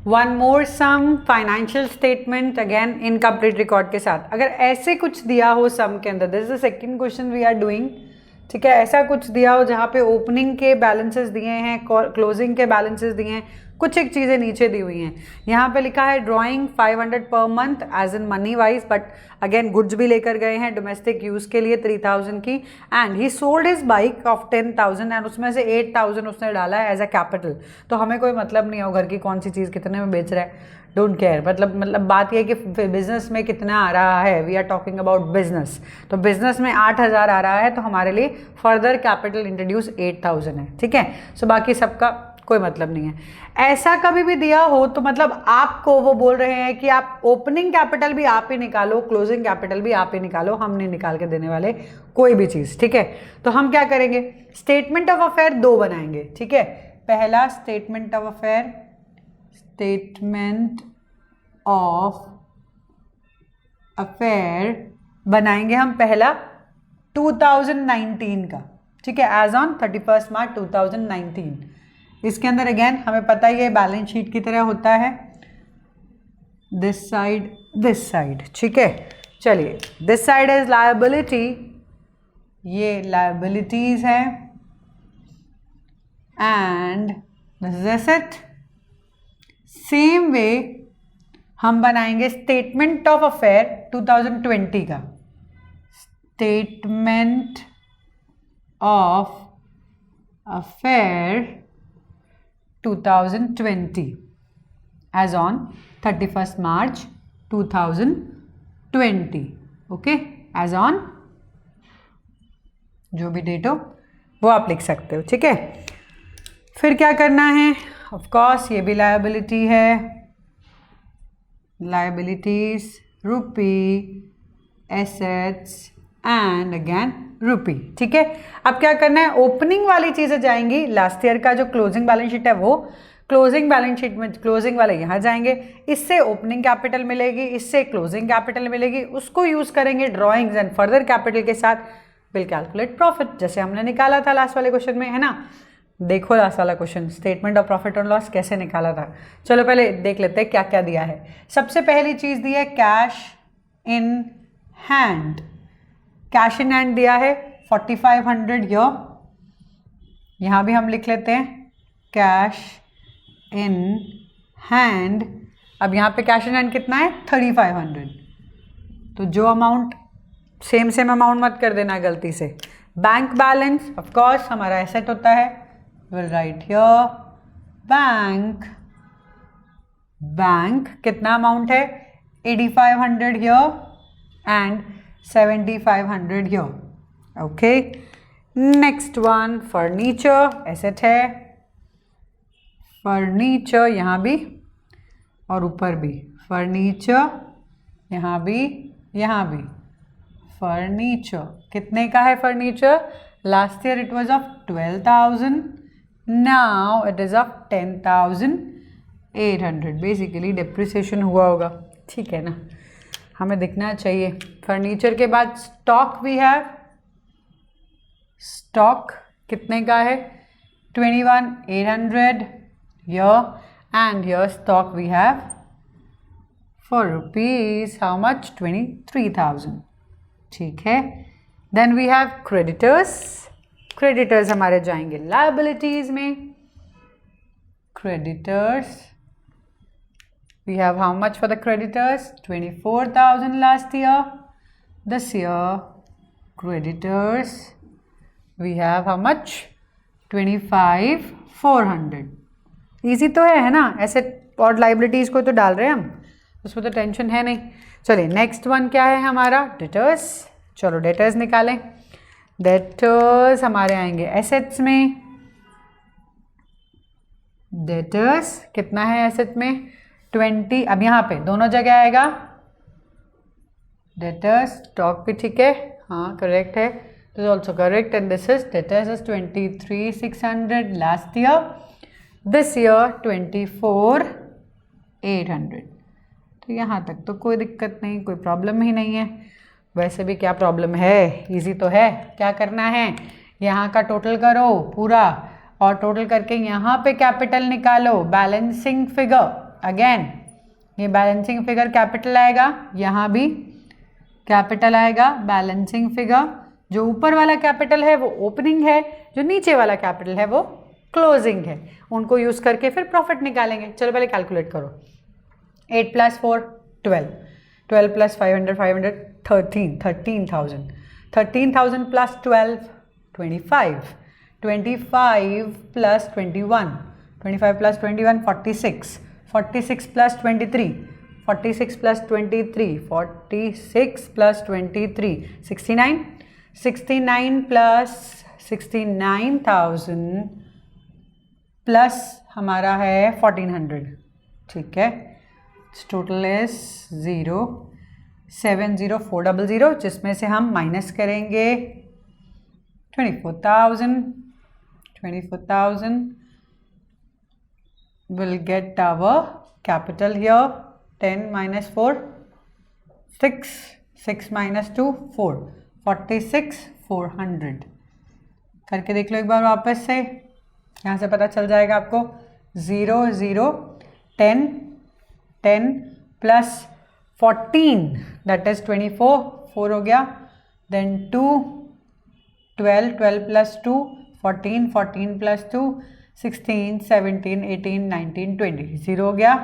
One more sum financial statement again incomplete record के साथ। अगर ऐसे कुछ दिया हो सम के अंदर, this is the second question we are doing, ठीक है, ऐसा कुछ दिया हो जहाँ पे ओपनिंग के बैलेंसेस दिए हैं, क्लोजिंग के बैलेंसेस दिए हैं, कुछ एक चीज़ें नीचे दी हुई हैं। यहाँ पे लिखा है drawing 500 per month as in money wise, but again goods भी लेकर गए हैं डोमेस्टिक यूज़ के लिए 3000 की, and he sold his bike of 10,000 and उसमें से 8,000 उसने डाला है एज अ कैपिटल। तो हमें कोई मतलब नहीं है वो घर की कौन सी चीज़ कितने में बेच रहा है, डोंट केयर। मतलब बात यह है कि बिजनेस में कितना आ रहा है, we are talking about business. तो बिजनेस में 8,000 आ रहा है तो हमारे लिए फर्दर कैपिटल इंट्रोड्यूस 8,000 है, ठीक है। सो बाकी सबका कोई मतलब नहीं है। ऐसा कभी भी दिया हो तो मतलब आपको वो बोल रहे हैं कि आप ओपनिंग कैपिटल भी आप ही निकालो, क्लोजिंग कैपिटल भी आप ही निकालो, हम नहीं निकाल के देने वाले कोई भी चीज़, ठीक है। तो हम क्या करेंगे, स्टेटमेंट ऑफ अफेयर 2 बनाएंगे, ठीक है। पहला statement of affair, statement of affair बनाएंगे हम पहला 2019 का, ठीक है, एज ऑन 31 मार्च 2019। इसके अंदर अगेन हमें पता ही है बैलेंस शीट की तरह होता है, दिस साइड, ठीक है। चलिए, दिस साइड इज लायबिलिटी, ये लायबिलिटीज है, and this is asset. Same way हम बनाएंगे स्टेटमेंट ऑफ अफेयर 2020 का, statement of affair 2020 as on 31 March 2020, okay, as on जो भी डेट हो वो आप लिख सकते हो, ठीक है। फिर क्या करना है, ऑफ कोर्स ये भी लायबिलिटी है, liabilities rupee, assets and again rupee, ठीक है। अब क्या करना है, ओपनिंग वाली चीज़ें जाएंगी, लास्ट ईयर का जो क्लोजिंग बैलेंस शीट है वो क्लोजिंग बैलेंस शीट में, क्लोजिंग वाले यहाँ जाएंगे, इससे ओपनिंग कैपिटल मिलेगी, इससे क्लोजिंग कैपिटल मिलेगी, उसको यूज़ करेंगे ड्रॉइंग्स एंड फर्दर कैपिटल के साथ, विल कैलकुलेट प्रॉफिट, जैसे हमने निकाला था लास्ट वाले क्वेश्चन में, है ना। देखो लास्ट वाला क्वेश्चन, स्टेटमेंट ऑफ प्रॉफिट और लॉस कैसे निकाला था। चलो पहले देख लेते हैं क्या क्या दिया है। सबसे पहली चीज़ दी है cash in hand, cash in hand दिया है 4500 यहाँ भी हम लिख लेते हैं कैश इन हैंड। अब यहाँ पे कैश इन हैंड कितना है 3500, तो जो अमाउंट सेम अमाउंट मत कर देना गलती से। बैंक बैलेंस ऑफ कोर्स हमारा एसेट होता है, विल राइट हियर बैंक कितना अमाउंट है 8500 here and 7500 here, okay. Next one furniture, asset है, फर्नीचर यहाँ भी और ऊपर भी, फर्नीचर यहाँ भी फर्नीचर कितने का है furniture, last year it was of 12,000, now it is of 10,800, basically depreciation हुआ होगा, ठीक है ना, हमें दिखना चाहिए। फर्नीचर के बाद स्टॉक भी है, स्टॉक कितने का है 21,800 here, and here stock we have for rupees how much 23,000, ठीक है। Then we have creditors, creditors हमारे जाएंगे liabilities में, creditors we have how much for the creditors 24,000 last year, this year creditors we have how much 25,400, easy तो है ना, asset और liabilities को तो डाल रहे हैं हम, उसमें तो टेंशन है नहीं। चलिए नेक्स्ट वन क्या है हमारा डेटर्स, चलो डेटर्स निकालें। डेटर्स हमारे आएंगे एसेट्स में, डेटर्स कितना है एसेट में 20, अब यहाँ पे दोनों जगह आएगा डेटर्स, स्टॉक भी ठीक है, हाँ करेक्ट है, this is also correct, and this is debtors is 23,600 last year, this year 24,800, तो यहाँ तक तो कोई दिक्कत नहीं, कोई प्रॉब्लम ही नहीं है। वैसे भी क्या प्रॉब्लम है, इजी तो है। क्या करना है, यहाँ का टोटल करो पूरा और टोटल करके यहाँ पे कैपिटल निकालो, बैलेंसिंग फिगर, अगेन ये बैलेंसिंग फिगर कैपिटल आएगा, यहाँ भी कैपिटल आएगा। बैलेंसिंग फिगर जो ऊपर वाला कैपिटल है वो ओपनिंग है, जो नीचे वाला कैपिटल है वो क्लोजिंग है। उनको यूज करके फिर प्रॉफिट निकालेंगे। चलो पहले कैलकुलेट करो। 8 + 4 12, 12 + 500 500 13,000 13,000 + 12 25, 25 + 21 25 + 21 46, 46 + 23 46 + 23 46 + 23 69, 69 + 69,000 प्लस हमारा है 1400, ठीक है। टोटल इज 0 70400, जिसमें से हम माइनस करेंगे 24,000 will get our capital here। 10 - 4 6, 6 - 2 4, 46,400 करके देख लो एक बार वापस से, यहाँ से पता चल जाएगा आपको। 0 0 10 10 + 14 दैट इज 24 4 हो गया। देन 2 12 12 + 2 14 14 + 2 16 17 18 19 20 0 हो गया।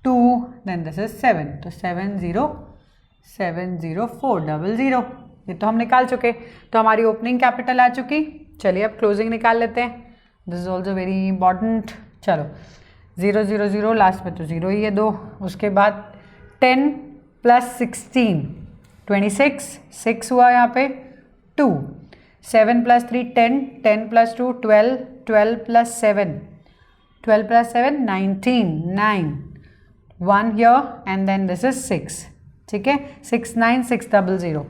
2 देन दिस इज 7, तो 70400। ये तो हम निकाल चुके, तो हमारी ओपनिंग कैपिटल आ चुकी। चलिए अब क्लोजिंग निकाल लेते हैं। This is also very important. चलो 0 0 0 लास्ट में तो 0 ही है 2। उसके बाद 10 + 16 26 6 हुआ यहाँ पे 2, 7 + 3 10 10 + 2 12 12 + 7 12 + 7 19 9 1 here and then this is 6, ठीक है। 69600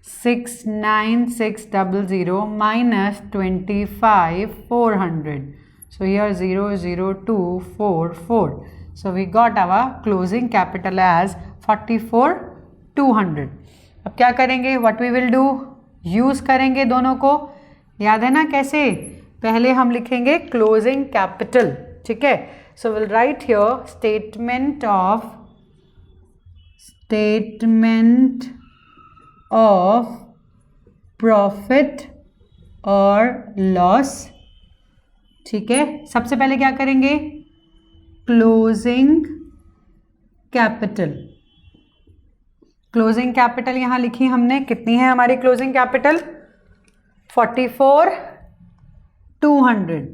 69600 minus 25,400. So here 00244. So we got our closing capital as 44,200. अब क्या करेंगे? What we will do? Use करेंगे दोनों को, याद है ना कैसे? पहले हम लिखेंगे closing capital, ठीक है। So we'll write here statement of profit or loss, ठीक है। सबसे पहले क्या करेंगे? Closing capital. क्लोजिंग कैपिटल यहां लिखी हमने, कितनी है हमारी क्लोजिंग कैपिटल? 44,200।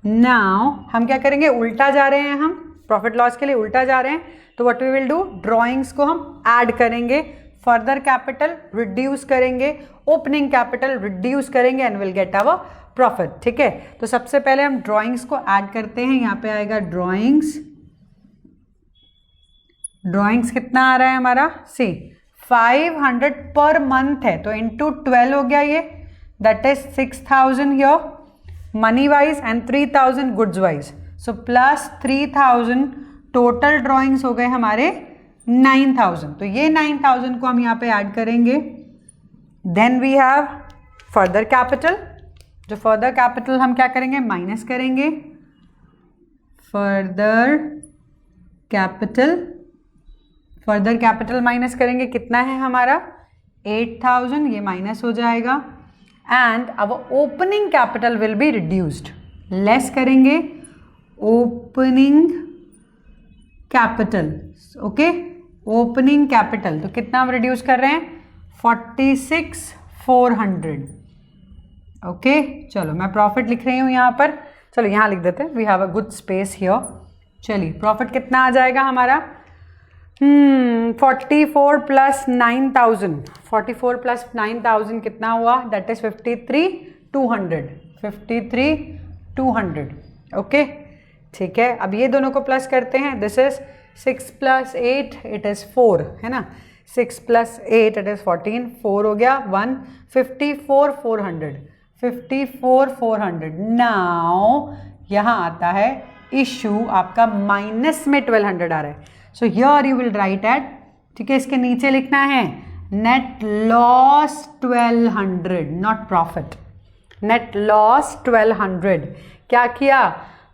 नाउ हम क्या करेंगे? उल्टा जा रहे हैं, हम प्रॉफिट लॉस के लिए उल्टा जा रहे हैं। तो what we will do, drawings को हम ऐड करेंगे, फर्दर कैपिटल रिड्यूस करेंगे, ओपनिंग कैपिटल रिड्यूस करेंगे and will get our profit, ठीक है। तो सबसे पहले हम ड्रॉइंग्स को ऐड करते हैं। यहाँ पे आएगा ड्रॉइंग्स। ड्रॉइंग्स कितना आ रहा है हमारा? सी 500 पर मंथ है, तो इंटू 12 हो गया ये, that is 6,000 here money wise and 3,000 goods wise. So plus 3,000 total drawings हो गए हमारे 9,000। तो ये 9,000 को हम यहाँ पे ऐड करेंगे। Then we have further capital. जो फर्दर कैपिटल हम क्या करेंगे? माइनस करेंगे। फर्दर कैपिटल माइनस करेंगे, कितना है हमारा? 8,000, ये माइनस हो जाएगा। And our opening capital will be reduced. Less करेंगे opening capital, okay. Opening capital तो कितना हम रिड्यूस कर रहे हैं? 46,400, ओके। चलो मैं प्रॉफिट लिख रही हूँ यहाँ पर, चलो यहाँ लिख देते हैं, we have a good space here. चलिए प्रॉफिट कितना आ जाएगा हमारा? 44 + 9,000, 44 + 9,000 कितना हुआ? दैट इज 53,200, 53,200, ओके, ठीक है। अब ये दोनों को प्लस करते हैं। दिस इज 6 + 8 इट इज़ 4, है ना। 6 + 8 इट इज़ 14, 4 हो गया 1, 54,400, 54,400। नाउ यहाँ आता है इशू आपका माइनस में 1,200 आ रहा है। So here you will write at, ठीक है, इसके नीचे लिखना है net loss 1,200, not profit. Net loss 1,200। क्या किया?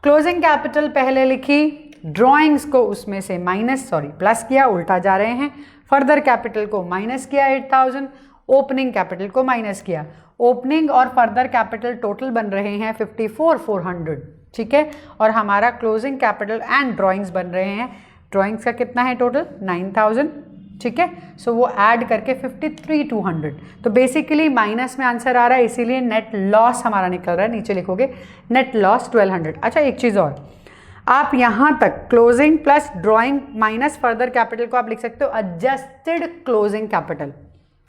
क्लोजिंग कैपिटल पहले लिखी ड्रॉइंग्स को उसमें से प्लस किया, उल्टा जा रहे हैं, फर्दर कैपिटल को माइनस किया 8000, ओपनिंग कैपिटल को माइनस किया, ओपनिंग और फर्दर कैपिटल टोटल बन रहे हैं 54,400, ठीक है, और हमारा क्लोजिंग कैपिटल एंड ड्रॉइंग्स बन रहे हैं, ड्रॉइंग्स का कितना है टोटल 9000, ठीक है, सो वो ऐड करके 53,200, तो बेसिकली माइनस में आंसर आ रहा है, इसीलिए नेट लॉस हमारा निकल रहा है, नीचे लिखोगे नेट लॉस 1200। अच्छा एक चीज़ और, आप यहाँ तक closing plus drawing minus further capital को आप लिख सकते हो एडजस्टेड क्लोजिंग कैपिटल,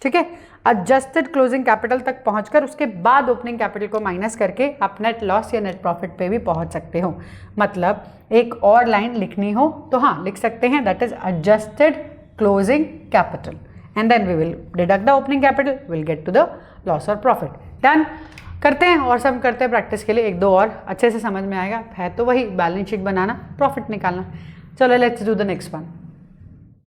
ठीक है, एडजस्टेड क्लोजिंग कैपिटल तक पहुंचकर उसके बाद ओपनिंग कैपिटल को माइनस करके आप नेट लॉस या नेट प्रॉफिट पे भी पहुंच सकते हो। मतलब एक और लाइन लिखनी हो तो हाँ लिख सकते हैं, that is adjusted closing capital and then we will deduct the opening capital, will get to the loss और प्रॉफिट। डन, करते हैं और सब करते हैं प्रैक्टिस के लिए, एक दो और अच्छे से समझ में आएगा, है तो वही बैलेंस शीट बनाना, प्रॉफिट निकालना। चलो let's do the next one.